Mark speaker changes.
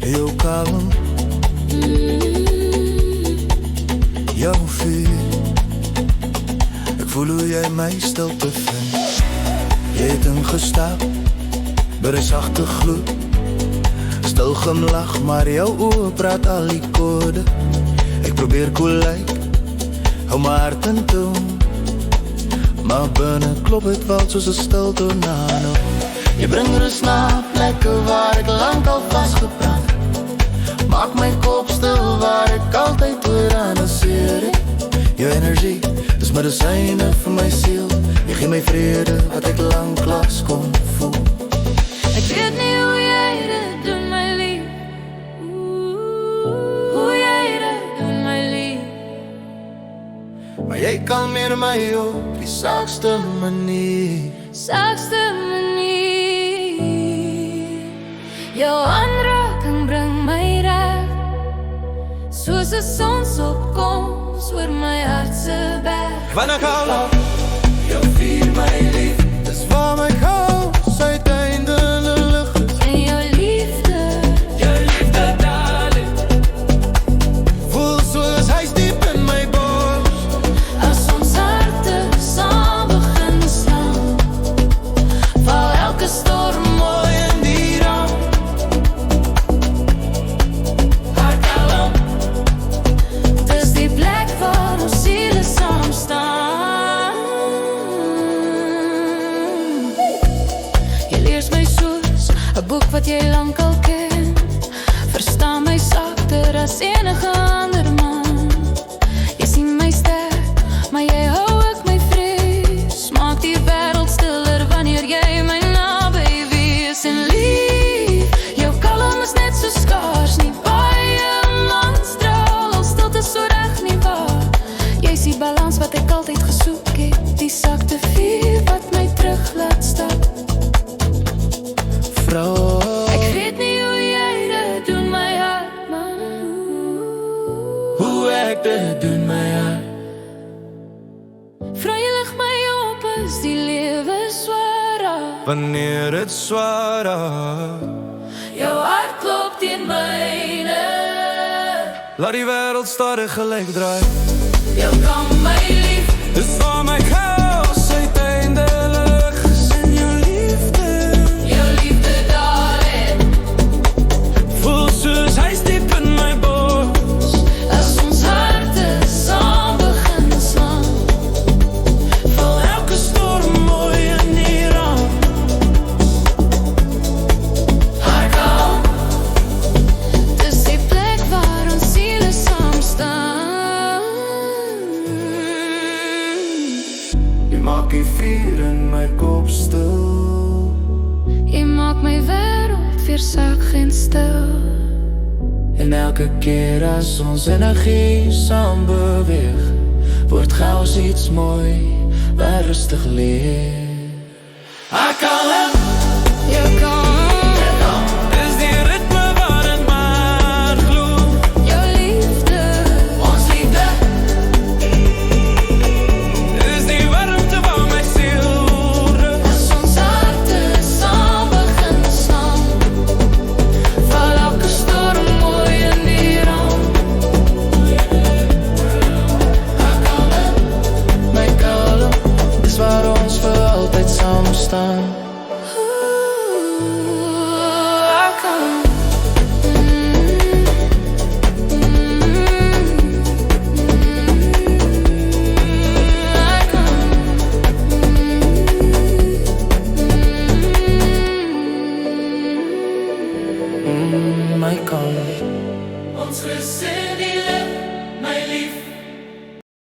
Speaker 1: Jou kalm, jou vuur. Ek voel hoe jy my stilte vind. Jy het ingestap by die sagte gloed. Stil gemlag, maar jou oë praat al die kode. Ek probeer koel lyk, hou my hart in toon, maar binne klop het valt soos 'n stil tornado. Jy bring rus na plekke waar ek lang al vasgebrand. Maak my kop stil waar ek altyd oor analyseer het. Jou energie is medisyne vir my siel. Jy gee my vrede wat ek lanklaas kon voel.
Speaker 2: Ek weet nie hoe jy dit doen, my lief. Hoe jy dit doen, my lief.
Speaker 1: Maar jy kalmeer my op die sagste manier.
Speaker 2: Sagste manier. Jou aanraking bring my reg, soos 'n sonsopkoms oor my hart se berg.
Speaker 1: Wanneer ek hou af, jou vuur my lief. Dis waar my kous uiteindelik is.
Speaker 2: En jou liefde,
Speaker 1: darling, voel soos hy's diep in my bors.
Speaker 2: as ons harte saam begin slaan, val elke storm mooi in die raam.
Speaker 1: Haar kalm,
Speaker 2: Dis die plek waar ons siele saam staan. Jy leer my soos 'n boek wat jy lank al ken. Verstaan my sagter as enige ander man. Jy sien my sterk, maar jy hou ook my vrees. Maak die wêreld stiller wanneer jy my naby wees. En lief, jou kalm is net so skaars. Nie baie man straal, al stilte so reg nie waar. Jy is die balans wat ek altyd gesoek het. Die sagte vuur wat my terug laat stap.
Speaker 1: vrou.
Speaker 2: Ek weet nie hoe jy dit doen, my hart, man.
Speaker 1: Hoe ek dit doen my hart.
Speaker 2: Vra jy lig my op as die lewe swaar raak.
Speaker 1: Wanneer het swaar raak,
Speaker 2: Jou hart klop teen myne.
Speaker 1: laat die wêreld stadig gelyk draai.
Speaker 2: Jou kan my lief,
Speaker 1: Dis waar my kous uiteindelik is. En jou liefde,
Speaker 2: darling.
Speaker 1: voel soos hy's diep in my bors.
Speaker 2: As ons harte saam begin slaan,
Speaker 1: Val elke storm mooi in die raam.
Speaker 2: haar kalm. Dis die plek waar ons siele saam staan.
Speaker 1: Jy maak die vuur in my kop stil.
Speaker 2: Jy maak my wêreld weer sag en stil.
Speaker 1: En elke keer as ons energie saam beweeg, word chaos iets mooi, waar rustig leef. I can't